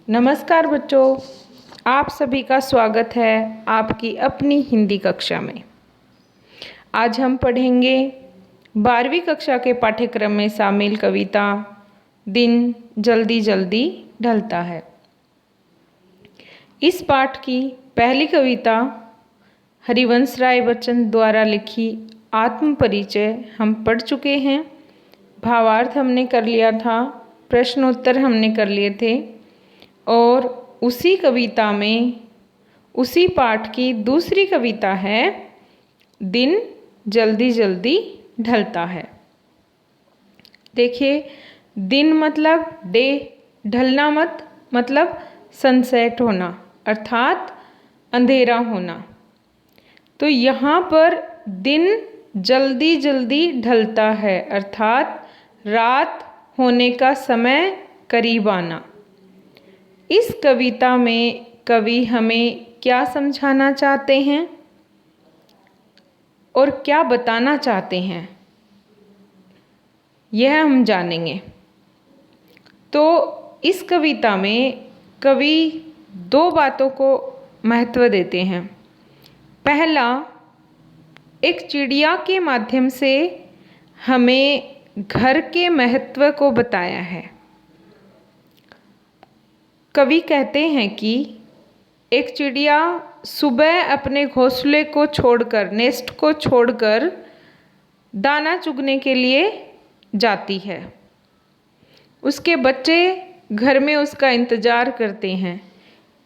नमस्कार बच्चों, आप सभी का स्वागत है आपकी अपनी हिंदी कक्षा में। आज हम पढ़ेंगे 12वीं कक्षा के पाठ्यक्रम में शामिल कविता दिन जल्दी जल्दी ढलता है। इस पाठ की पहली कविता हरिवंश राय बच्चन द्वारा लिखी आत्म परिचय हम पढ़ चुके हैं। भावार्थ हमने कर लिया था, प्रश्नोत्तर हमने कर लिए थे और उसी कविता में उसी पाठ की दूसरी कविता है दिन जल्दी जल्दी ढलता है। देखिए, दिन मतलब डे, ढलना मतलब सनसेट होना अर्थात अंधेरा होना। तो यहाँ पर दिन जल्दी जल्दी ढलता है अर्थात रात होने का समय करीब आना। इस कविता में कवि हमें क्या समझाना चाहते हैं और क्या बताना चाहते हैं, यह हम जानेंगे। तो इस कविता में कवि दो बातों को महत्व देते हैं। पहला, एक चिड़िया के माध्यम से हमें घर के महत्व को बताया है। कवि कहते हैं कि एक चिड़िया सुबह अपने घोंसले को छोड़कर, नेस्ट को छोड़कर दाना चुगने के लिए जाती है। उसके बच्चे घर में उसका इंतज़ार करते हैं,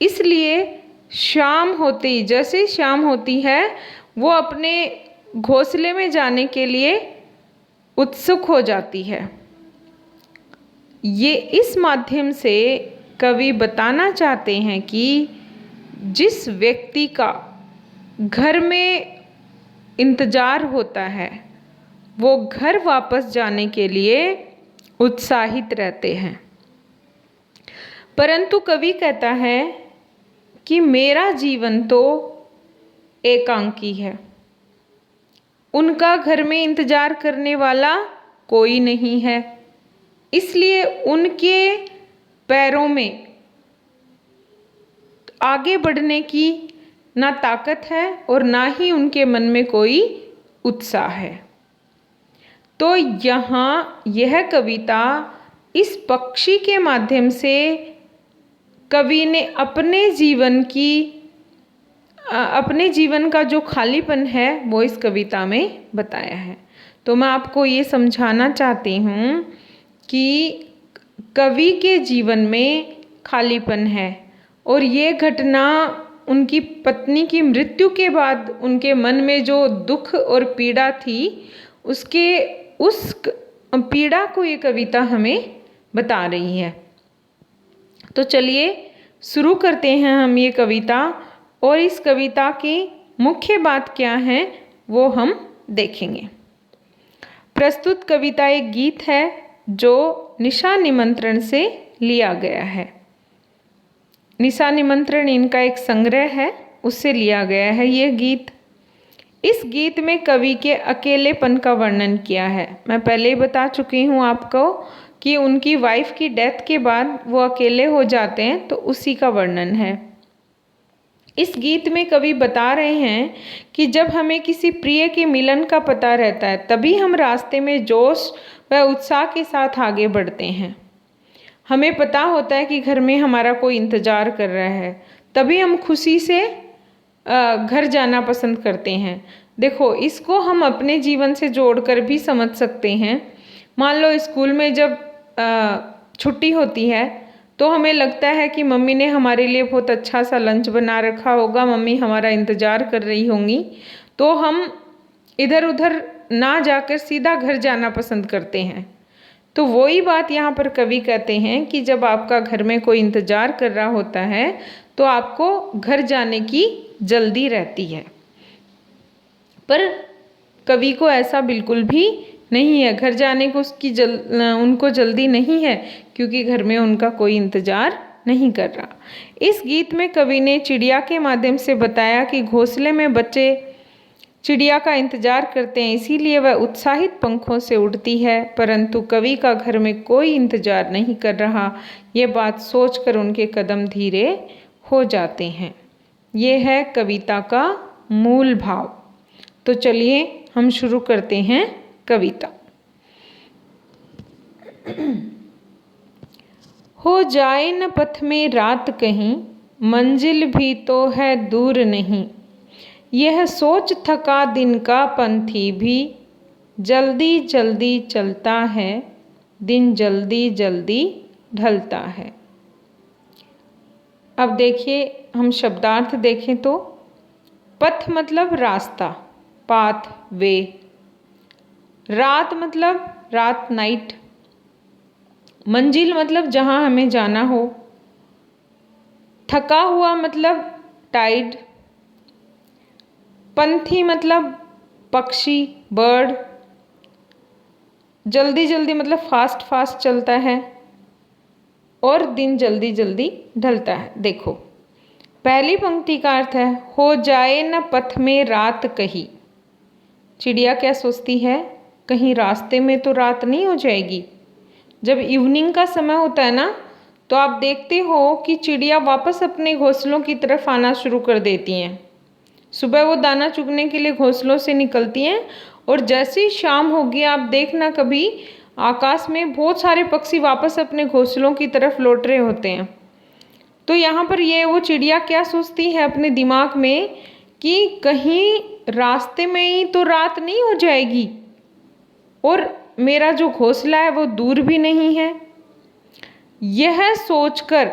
इसलिए शाम होते ही, जैसे शाम होती है, वो अपने घोंसले में जाने के लिए उत्सुक हो जाती है। ये इस माध्यम से कवि बताना चाहते हैं कि जिस व्यक्ति का घर में इंतज़ार होता है वो घर वापस जाने के लिए उत्साहित रहते हैं। परंतु कवि कहता है कि मेरा जीवन तो एकांकी है, उनका घर में इंतज़ार करने वाला कोई नहीं है, इसलिए उनके पैरों में आगे बढ़ने की ना ताकत है और ना ही उनके मन में कोई उत्साह है। तो यहाँ यह कविता इस पक्षी के माध्यम से कवि ने अपने जीवन का जो खालीपन है वो इस कविता में बताया है। तो मैं आपको ये समझाना चाहती हूँ कि कवि के जीवन में खालीपन है और ये घटना उनकी पत्नी की मृत्यु के बाद उनके मन में जो दुख और पीड़ा थी, उस पीड़ा को ये कविता हमें बता रही है। तो चलिए शुरू करते हैं हम ये कविता, और इस कविता की मुख्य बात क्या है वो हम देखेंगे। प्रस्तुत कविता एक गीत है जो निशा निमंत्रण से लिया गया है। निशा निमंत्रण इनका एक संग्रह है, उससे लिया गया है ये गीत। इस गीत में कवि के अकेलेपन का वर्णन किया है। मैं पहले ही बता चुकी हूँ आपको कि उनकी वाइफ की डेथ के बाद वो अकेले हो जाते हैं, तो उसी का वर्णन है। इस गीत में कवि बता रहे हैं कि जब हमें किसी प्रिय के मिलन का पता रहता है तभी हम रास्ते में जोश व उत्साह के साथ आगे बढ़ते हैं। हमें पता होता है कि घर में हमारा कोई इंतज़ार कर रहा है, तभी हम खुशी से घर जाना पसंद करते हैं। देखो, इसको हम अपने जीवन से जोड़कर भी समझ सकते हैं। मान लो स्कूल में जब छुट्टी होती है तो हमें लगता है कि मम्मी ने हमारे लिए बहुत अच्छा सा लंच बना रखा होगा, मम्मी हमारा इंतज़ार कर रही होंगी, तो हम इधर उधर ना जाकर सीधा घर जाना पसंद करते हैं। तो वही बात यहाँ पर कवि कहते हैं कि जब आपका घर में कोई इंतज़ार कर रहा होता है तो आपको घर जाने की जल्दी रहती है, पर कवि को ऐसा बिल्कुल भी नहीं है। घर जाने को उनको जल्दी नहीं है, क्योंकि घर में उनका कोई इंतज़ार नहीं कर रहा। इस गीत में कवि ने चिड़िया के माध्यम से बताया कि घोंसले में बच्चे चिड़िया का इंतजार करते हैं, इसीलिए वह उत्साहित पंखों से उड़ती है, परंतु कवि का घर में कोई इंतजार नहीं कर रहा। ये बात सोचकर उनके कदम धीरे हो जाते हैं। ये है कविता का मूल भाव। तो चलिए हम शुरू करते हैं कविता। हो जाए न पथ में रात कहीं, मंजिल भी तो है दूर नहीं। यह सोच थका दिन का पंथी भी, जल्दी जल्दी चलता है, दिन जल्दी जल्दी ढलता है। अब देखिए, हम शब्दार्थ देखें तो पथ मतलब रास्ता, पाथ, वे। रात मतलब रात, नाइट। मंजिल मतलब जहाँ हमें जाना हो। थका हुआ मतलब टाइड। पंथी मतलब पक्षी, बर्ड। जल्दी जल्दी मतलब फास्ट फास्ट चलता है। और दिन जल्दी जल्दी ढलता है। देखो, पहली पंक्ति का अर्थ है हो जाए न पथ में रात कहीं। चिड़िया क्या सोचती है, कहीं रास्ते में तो रात नहीं हो जाएगी। जब इवनिंग का समय होता है ना, तो आप देखते हो कि चिड़िया वापस अपने घोंसलों की तरफ आना शुरू कर देती हैं। सुबह वो दाना चुगने के लिए घोंसलों से निकलती हैं, और जैसे ही शाम होगी आप देखना कभी आकाश में बहुत सारे पक्षी वापस अपने घोंसलों की तरफ लौट रहे होते हैं। तो यहाँ पर ये वो चिड़िया क्या सोचती है अपने दिमाग में कि कहीं रास्ते में ही तो रात नहीं हो जाएगी, और मेरा जो घोंसला है वो दूर भी नहीं है। यह सोचकर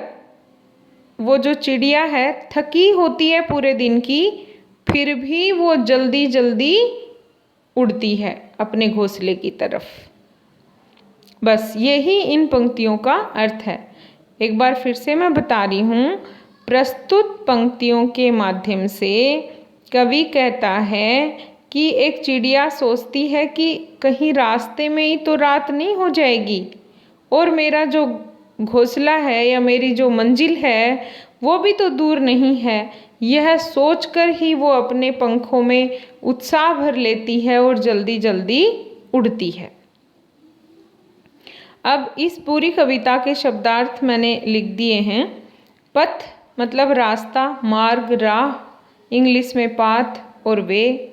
वो जो चिड़िया है थकी होती है पूरे दिन की, फिर भी वो जल्दी जल्दी उड़ती है अपने घोंसले की तरफ। बस यही इन पंक्तियों का अर्थ है। एक बार फिर से मैं बता रही हूँ। प्रस्तुत पंक्तियों के माध्यम से कवि कहता है कि एक चिड़िया सोचती है कि कहीं रास्ते में ही तो रात नहीं हो जाएगी, और मेरा जो घोंसला है या मेरी जो मंजिल है वो भी तो दूर नहीं है। यह सोचकर ही वो अपने पंखों में उत्साह भर लेती है और जल्दी जल्दी उड़ती है। अब इस पूरी कविता के शब्दार्थ मैंने लिख दिए हैं। पथ मतलब रास्ता, मार्ग, राह, इंग्लिश में पाथ और वे।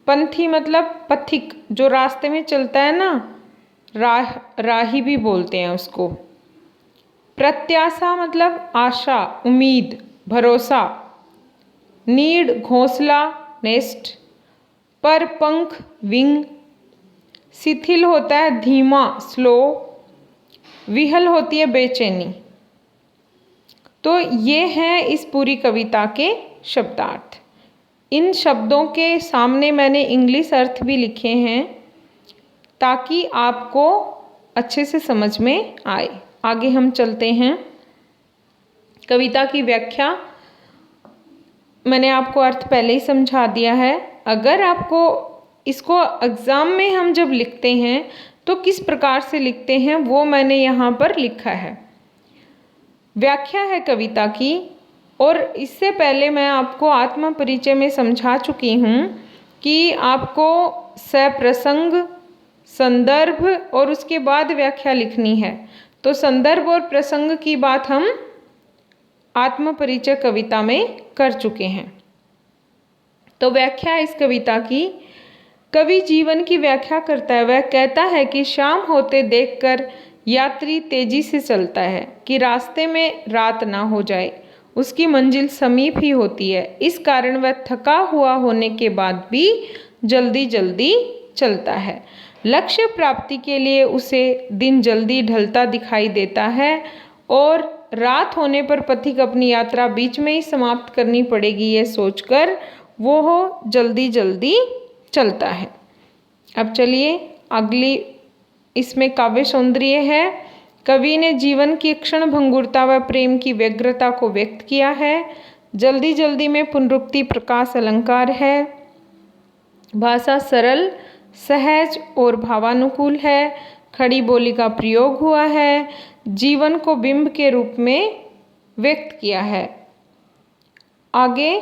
पंथी मतलब पथिक, जो रास्ते में चलता है ना, राही भी बोलते हैं उसको। प्रत्याशा मतलब आशा, उम्मीद, भरोसा। नीड घोंसला, नेस्ट। पर पंख विंग। शिथिल होता है धीमा, स्लो। विहल होती है बेचैनी। तो ये हैं इस पूरी कविता के शब्दार्थ। इन शब्दों के सामने मैंने इंग्लिश अर्थ भी लिखे हैं ताकि आपको अच्छे से समझ में आए। आगे हम चलते हैं। कविता की व्याख्या मैंने आपको अर्थ पहले ही समझा दिया है। अगर आपको इसको एग्ज़ाम में हम जब लिखते हैं तो किस प्रकार से लिखते हैं वो मैंने यहाँ पर लिखा है। व्याख्या है कविता की, और इससे पहले मैं आपको आत्म परिचय में समझा चुकी हूँ कि आपको सप्रसंग, संदर्भ और उसके बाद व्याख्या लिखनी है। तो संदर्भ और प्रसंग की बात हम आत्म परिचय कविता में कर चुके हैं। तो व्याख्या इस कविता की, कवि जीवन की व्याख्या करता है। वह कहता है कि शाम होते देखकर यात्री तेजी से चलता है कि रास्ते में रात ना हो जाए। उसकी मंजिल समीप ही होती है, इस कारण वह थका हुआ होने के बाद भी जल्दी जल्दी चलता है। लक्ष्य प्राप्ति के लिए उसे दिन जल्दी ढलता दिखाई देता है, और रात होने पर पथिक अपनी यात्रा बीच में ही समाप्त करनी पड़ेगी, ये सोचकर वो जल्दी जल्दी चलता है। अब चलिए अगली, इसमें काव्य सौंदर्य है। कवि ने जीवन की क्षण भंगुरता व प्रेम की व्यग्रता को व्यक्त किया है। जल्दी जल्दी में पुनरुक्ति प्रकाश अलंकार है। भाषा सरल, सहज और भावानुकूल है। खड़ी बोली का प्रयोग हुआ है। जीवन को बिंब के रूप में व्यक्त किया है। आगे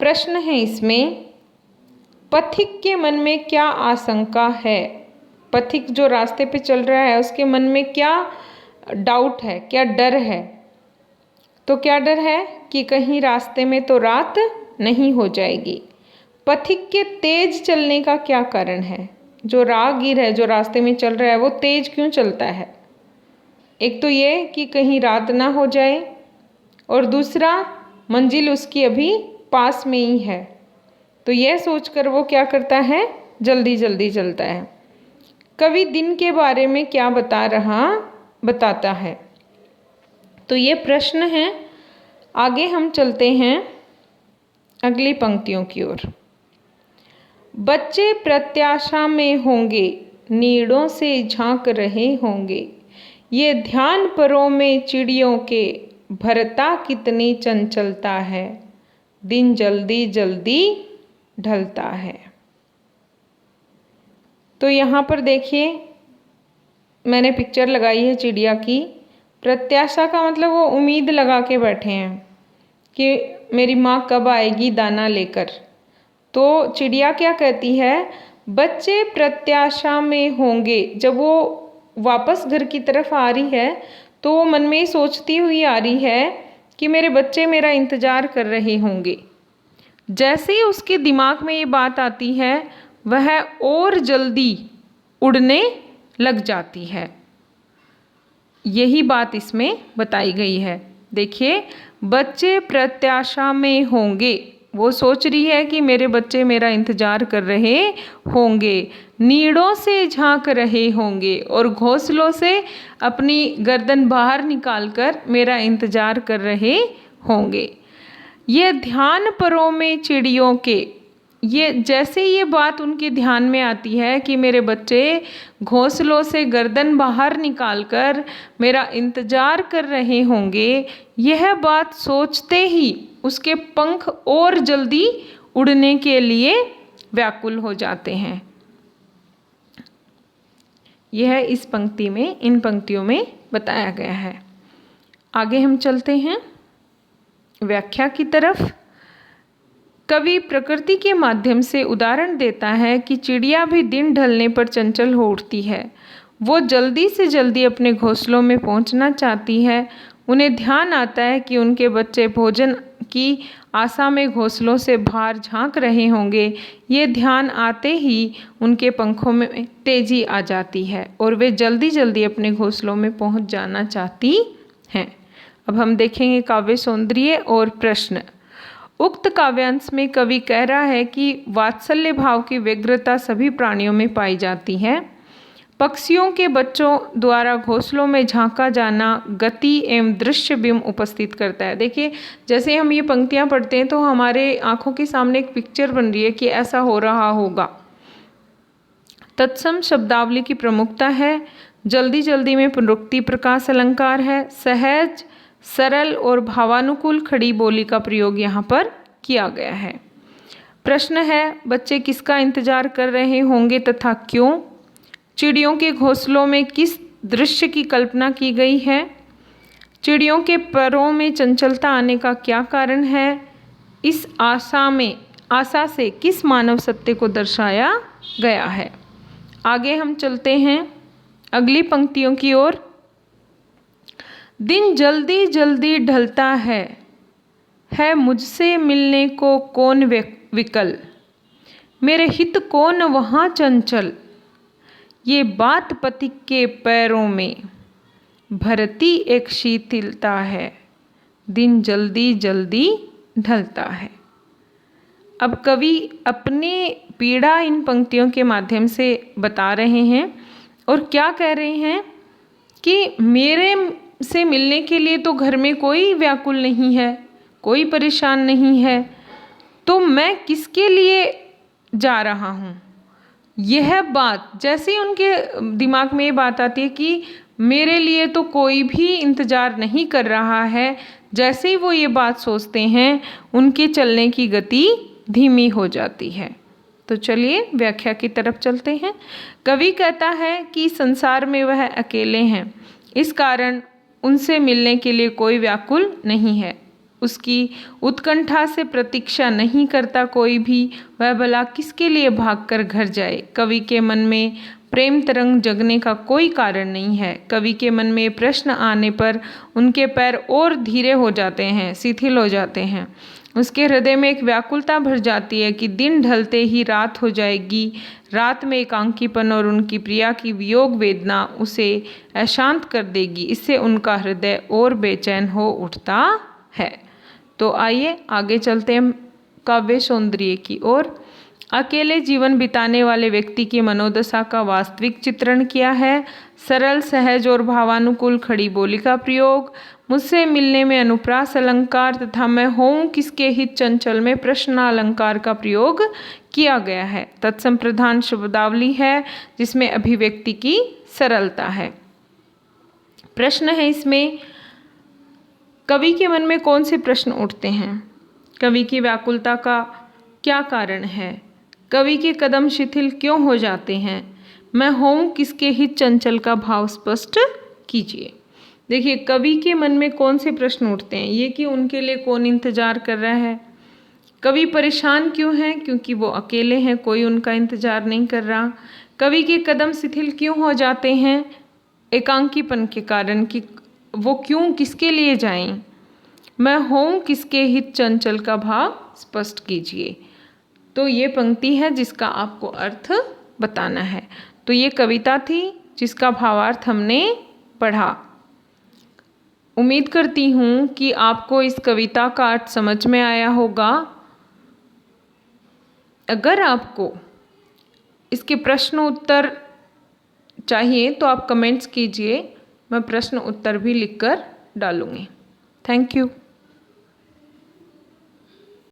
प्रश्न है इसमें पथिक के मन में क्या आशंका है? पथिक जो रास्ते पे चल रहा है उसके मन में क्या डाउट है, क्या डर है? तो क्या डर है कि कहीं रास्ते में तो रात नहीं हो जाएगी। पथिक के तेज चलने का क्या कारण है? जो राहगीर है, जो रास्ते में चल रहा है, वो तेज क्यों चलता है? एक तो ये कि कहीं रात ना हो जाए, और दूसरा मंजिल उसकी अभी पास में ही है, तो यह सोचकर वो क्या करता है, जल्दी जल्दी चलता है। कवि दिन के बारे में क्या बताता है? तो ये प्रश्न है। आगे हम चलते हैं अगली पंक्तियों की ओर। बच्चे प्रत्याशा में होंगे, नीड़ों से झांक रहे होंगे, ये ध्यान परों में चिड़ियों के, भरता कितनी चंचलता है, दिन जल्दी जल्दी ढलता है। तो यहाँ पर देखिए मैंने पिक्चर लगाई है चिड़िया की। प्रत्याशा का मतलब वो उम्मीद लगा के बैठे हैं कि मेरी माँ कब आएगी दाना लेकर। तो चिड़िया क्या कहती है, बच्चे प्रत्याशा में होंगे। जब वो वापस घर की तरफ आ रही है तो वो मन में सोचती हुई आ रही है कि मेरे बच्चे मेरा इंतज़ार कर रहे होंगे। जैसे ही उसके दिमाग में ये बात आती है वह और जल्दी उड़ने लग जाती है। यही बात इसमें बताई गई है। देखिए, बच्चे प्रत्याशा में होंगे, वो सोच रही है कि मेरे बच्चे मेरा इंतज़ार कर रहे होंगे, नीड़ों से झांक रहे होंगे और घोंसलों से अपनी गर्दन बाहर निकालकर मेरा इंतज़ार कर रहे होंगे। ये ध्यान परों में चिड़ियों के, ये जैसे ये बात उनके ध्यान में आती है कि मेरे बच्चे घोंसलों से गर्दन बाहर निकालकर मेरा इंतज़ार कर रहे होंगे, यह बात सोचते ही उसके पंख और जल्दी उड़ने के लिए व्याकुल हो जाते हैं। यह इस पंक्ति में, इन पंक्तियों में बताया गया है। आगे हम चलते हैं व्याख्या की तरफ। कवि प्रकृति के माध्यम से उदाहरण देता है कि चिड़िया भी दिन ढलने पर चंचल हो उठती है। वो जल्दी से जल्दी अपने घोंसलों में पहुंचना चाहती है। उन्हें ध्यान आता है कि उनके बच्चे भोजन की आशा में घोंसलों से बाहर झांक रहे होंगे। ये ध्यान आते ही उनके पंखों में तेजी आ जाती है और वे जल्दी जल्दी अपने घोंसलों में पहुंच जाना चाहती हैं। अब हम देखेंगे काव्य सौंदर्य और प्रश्न। उक्त काव्यांश में कवि कह रहा है कि वात्सल्य भाव की व्यग्रता सभी प्राणियों में पाई जाती है। पक्षियों के बच्चों द्वारा घोंसलों में झांका जाना गति एवं दृश्य बिंब उपस्थित करता है। देखिए, जैसे हम ये पंक्तियां पढ़ते हैं तो हमारे आंखों के सामने एक पिक्चर बन रही है कि ऐसा हो रहा होगा। तत्सम शब्दावली की प्रमुखता है। जल्दी जल्दी में पुनरुक्ति प्रकाश अलंकार है। सहज, सरल और भावानुकूल खड़ी बोली का प्रयोग यहाँ पर किया गया है। प्रश्न है, बच्चे किसका इंतजार कर रहे होंगे तथा क्यों? चिड़ियों के घोंसलों में किस दृश्य की कल्पना की गई है? चिड़ियों के पैरों में चंचलता आने का क्या कारण है? इस आशा से किस मानव सत्य को दर्शाया गया है? आगे हम चलते हैं अगली पंक्तियों की ओर। दिन जल्दी जल्दी ढलता है मुझसे मिलने को कौन विकल, मेरे हित कौन वहाँ चंचल, ये बात पथिक के पैरों में भरती एक शीतलता है, दिन जल्दी जल्दी ढलता है। अब कवि अपने पीड़ा इन पंक्तियों के माध्यम से बता रहे हैं और क्या कह रहे हैं कि मेरे से मिलने के लिए तो घर में कोई व्याकुल नहीं है, कोई परेशान नहीं है, तो मैं किसके लिए जा रहा हूँ। यह बात जैसे उनके दिमाग में ये बात आती है कि मेरे लिए तो कोई भी इंतज़ार नहीं कर रहा है, जैसे ही वो ये बात सोचते हैं उनके चलने की गति धीमी हो जाती है। तो चलिए व्याख्या की तरफ चलते हैं। कवि कहता है कि संसार में वह अकेले हैं, इस कारण उनसे मिलने के लिए कोई व्याकुल नहीं है। उसकी उत्कंठा से प्रतीक्षा नहीं करता कोई भी, वह भला किसके लिए भागकर घर जाए। कवि के मन में प्रेम तरंग जगने का कोई कारण नहीं है। कवि के मन में प्रश्न आने पर उनके पैर और धीरे हो जाते हैं, शिथिल हो जाते हैं। उसके हृदय में एक व्याकुलता भर जाती है कि दिन ढलते ही रात हो जाएगी। रात में एकांकीपन और उनकी प्रिया की वियोग वेदना उसे अशांत कर देगी। इससे उनका हृदय और बेचैन हो उठता है। तो आइए आगे चलते हैं काव्य सौंदर्य की ओर। अकेले जीवन बिताने वाले व्यक्ति की मनोदशा का वास्तविक चित्रण किया है। सरल, सहज और भावानुकूल खड़ी बोली का प्रयोग, मुझसे मिलने में अनुप्रास अलंकार तथा मैं होऊं किसके हित चंचल में प्रश्नालंकार का प्रयोग किया गया है। तत्सम प्रधान शब्दावली है जिसमें अभिव्यक्ति की सरलता है। प्रश्न है इसमें, कवि के मन में कौन से प्रश्न उठते हैं? कवि की व्याकुलता का क्या कारण है? कवि के कदम शिथिल क्यों हो जाते हैं? मैं होऊं किसके हित चंचल का भाव स्पष्ट कीजिए। देखिए, कवि के मन में कौन से प्रश्न उठते हैं? ये कि उनके लिए कौन इंतजार कर रहा है। कवि परेशान क्यों हैं? क्योंकि वो अकेले हैं, कोई उनका इंतजार नहीं कर रहा। कवि के कदम शिथिल क्यों हो जाते हैं? एकांकीपन के कारण, कि वो क्यों, किसके लिए जाएं। मैं होऊं किसके हित चंचल का भाव स्पष्ट कीजिए। तो ये पंक्ति है जिसका आपको अर्थ बताना है। तो ये कविता थी जिसका भावार्थ हमने पढ़ा। उम्मीद करती हूँ कि आपको इस कविता का अर्थ समझ में आया होगा। अगर आपको इसके प्रश्न उत्तर चाहिए तो आप कमेंट्स कीजिए, मैं प्रश्न उत्तर भी लिखकर डालूँगी। Thank you.